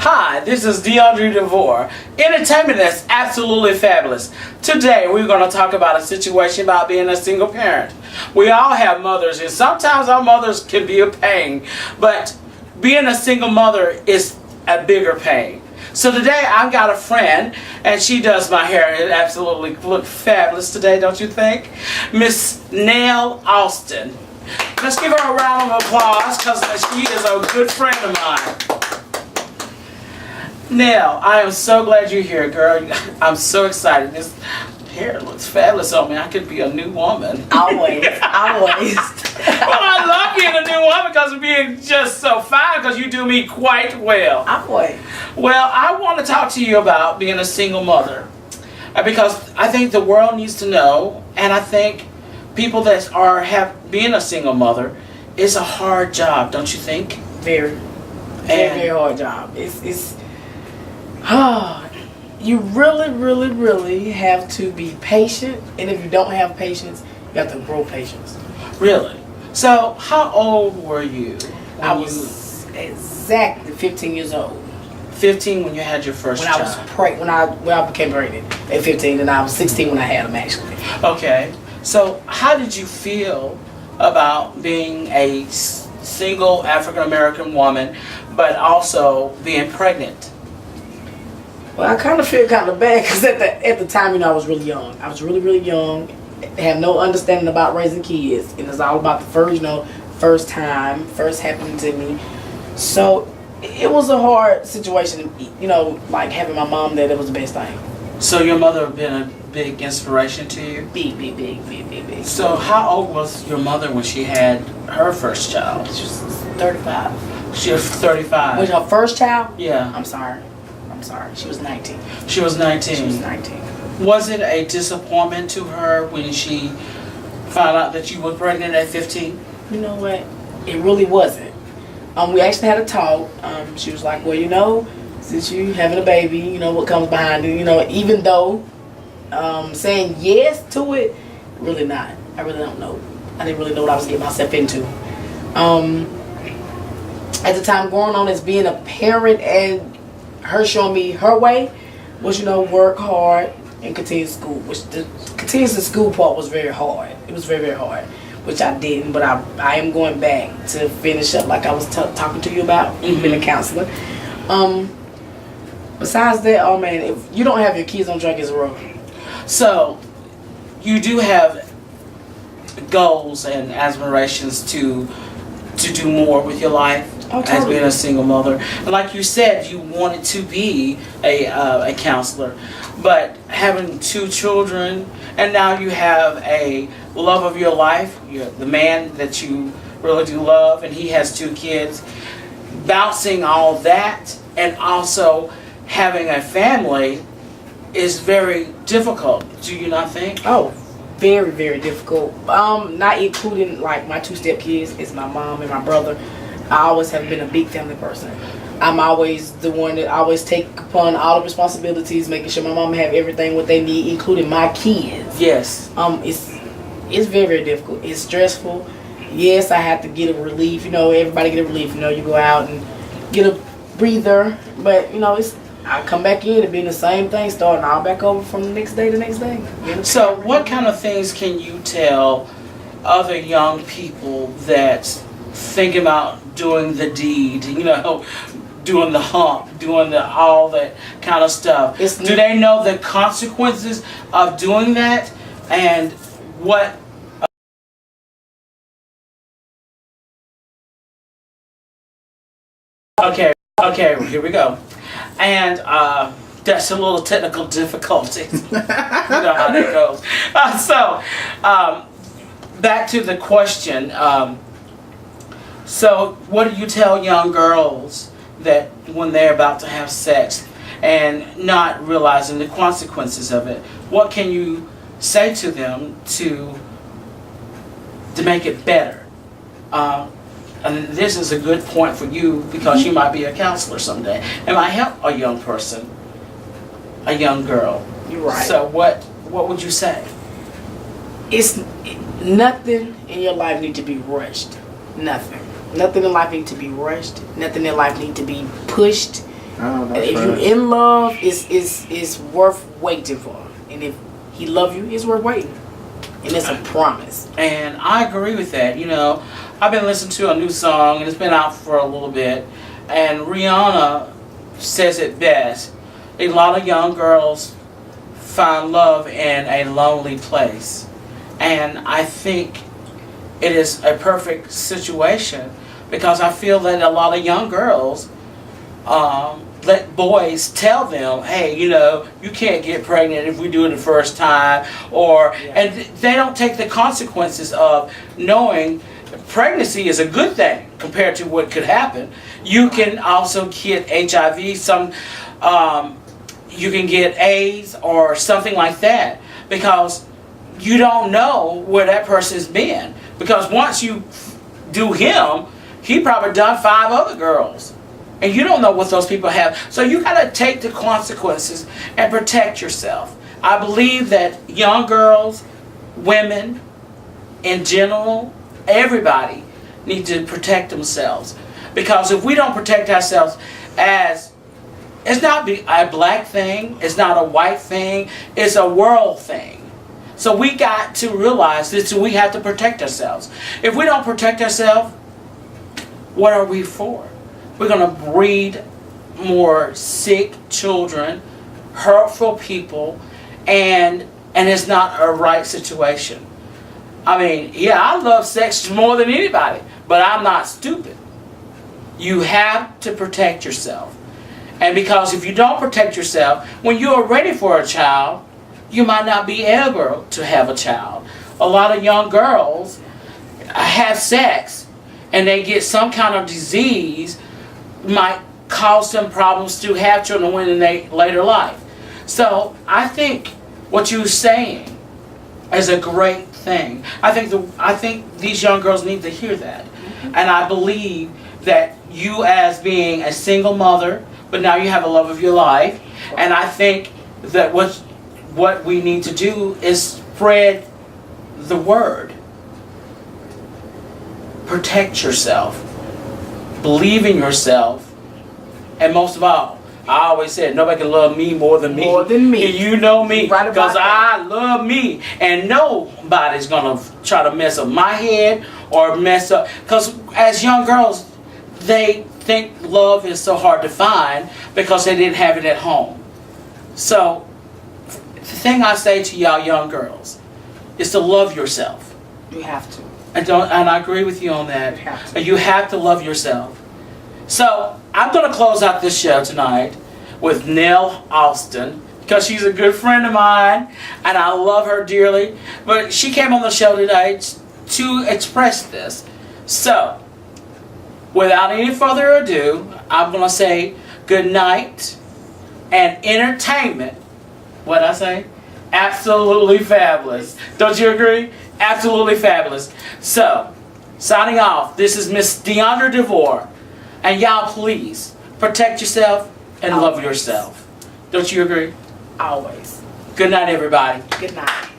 Hi, this is DeAndre DeVore. Entertainment that's absolutely fabulous. Today we're going to talk about a situation about being a single parent. We all have mothers, and sometimes our mothers can be a pain, but being a single mother is a bigger pain. So today I've got a friend, and she does my hair. It absolutely looks fabulous today, don't you think? Miss Nell Austin. Let's give her a round of applause because she is a good friend of mine. Nell, I am so glad you're here, girl. I'm so excited. This hair looks fabulous on me. I could be a new woman. Always. Well, I love being a new woman because of being just so fine because you do me quite well. Always. Well, I want to talk to you about being a single mother because I think the world needs to know, and I think people that have being a single mother is a hard job, don't you think? Very hard job. It's you really have to be patient, and if you don't have patience, you have to grow patience. Really? So, how old were you? I was exactly 15 years old. 15 when you had your first child. When I became pregnant at 15, and I was 16 when I had him actually. Okay. So, how did you feel about being a single African American woman, but also being pregnant? Well, I kind of feel kind of bad because at the time, I was really young. I was really young, had no understanding about raising kids, and it's all about the first happening to me. So it was a hard situation, like having my mom there. That was the best thing. So your mother been a big inspiration to you? Big. So how old was your mother when she had her first child? She was 35. She was 35. Was her first child? Yeah. I'm sorry. She was 19. She was 19. She was 19. Was it a disappointment to her when she found out that you were pregnant at 15? You know what? It really wasn't. We actually had a talk. She was like, well, since you having a baby, what comes behind it, even though saying yes to it, really not. I really don't know. I didn't really know what I was getting myself into. At the time, going on as being a parent and her showing me her way was, work hard and continue school. Which the continuous school part was very hard. It was very hard, which I didn't. But I am going back to finish up, like I was talking to you about, being a counselor. Besides that, oh man, if you don't have your kids on track, it's rough. So, you do have goals and aspirations to do more with your life? Oh, totally. As being a single mother, and like you said, you wanted to be a counselor, but having 2 children, and now you have a love of your life, the man that you really do love, and he has 2 kids. Balancing all that and also having a family is very difficult. Do you not think? Oh, very difficult. Not including like my 2 stepkids, is my mom and my brother. I always have been a big family person. I'm always the one that always take upon all the responsibilities, making sure my mom have everything what they need, including my kids. Yes. It's very difficult. It's stressful. Yes, I have to get a relief. Everybody get a relief. You go out and get a breather, but I come back in and be the same thing, starting all back over from the next day. So, what kind of things can you tell other young people that think about doing the deed, doing the hump, doing all that kind of stuff? Do they know the consequences of doing that, and what? Okay, here we go. And that's a little technical difficulty. You know how that goes. Back to the question. So what do you tell young girls that when they're about to have sex and not realizing the consequences of it? What can you say to them to make it better? And this is a good point for you because you might be a counselor someday and might help a young person, a young girl. You're right. So what would you say? Nothing in your life need to be rushed. Nothing. Nothing in life need to be rushed. Nothing in life need to be pushed. Oh, And that's if you're right. in love, it's worth waiting for. And if he love you, it's worth waiting. And it's a promise. And I agree with that. You know, I've been listening to a new song, and it's been out for a little bit. And Rihanna says it best. A lot of young girls find love in a lonely place. And I think it is a perfect situation because I feel that a lot of young girls let boys tell them, hey, you know, you can't get pregnant if we do it the first time, or and they don't take the consequences of knowing pregnancy is a good thing compared to what could happen. You can also get HIV, you can get AIDS or something like that because you don't know where that person's been. Because once you do him, he probably done 5 other girls. And you don't know what those people have. So you got to take the consequences and protect yourself. I believe that young girls, women, in general, everybody need to protect themselves. Because if we don't protect ourselves, as it's not a black thing, it's not a white thing, it's a world thing. So we got to realize this, we have to protect ourselves. If we don't protect ourselves, what are we for? We're going to breed more sick children, hurtful people, and it's not a right situation. I mean, yeah, I love sex more than anybody, but I'm not stupid. You have to protect yourself. And because if you don't protect yourself, when you are ready for a child, you might not be able to have a child. A lot of young girls have sex and they get some kind of disease, might cause them problems to have children in their later life. So I think what you're saying is a great thing. I think these young girls need to hear that. And I believe that you, as being a single mother, but now you have a love of your life, and I think that what we need to do is spread the word. Protect yourself. Believe in yourself. And most of all, I always said nobody can love me more than me. More than me. And you know me. Right about Because that. I love me. And nobody's going to try to mess up my head or mess up. Because as young girls, they think love is so hard to find because they didn't have it at home. So the thing I say to y'all young girls is to love yourself. You have to. And I agree with you on that. You have to. You have to love yourself. So I'm going to close out this show tonight with Nell Austin because she's a good friend of mine and I love her dearly. But she came on the show today to express this. So without any further ado, I'm going to say good night and entertainment. What'd I say? Absolutely fabulous. Don't you agree? Absolutely fabulous. So, signing off, this is Miss Deandra DeVore. And y'all please, protect yourself and love yourself. Don't you agree? Always. Good night, everybody. Good night.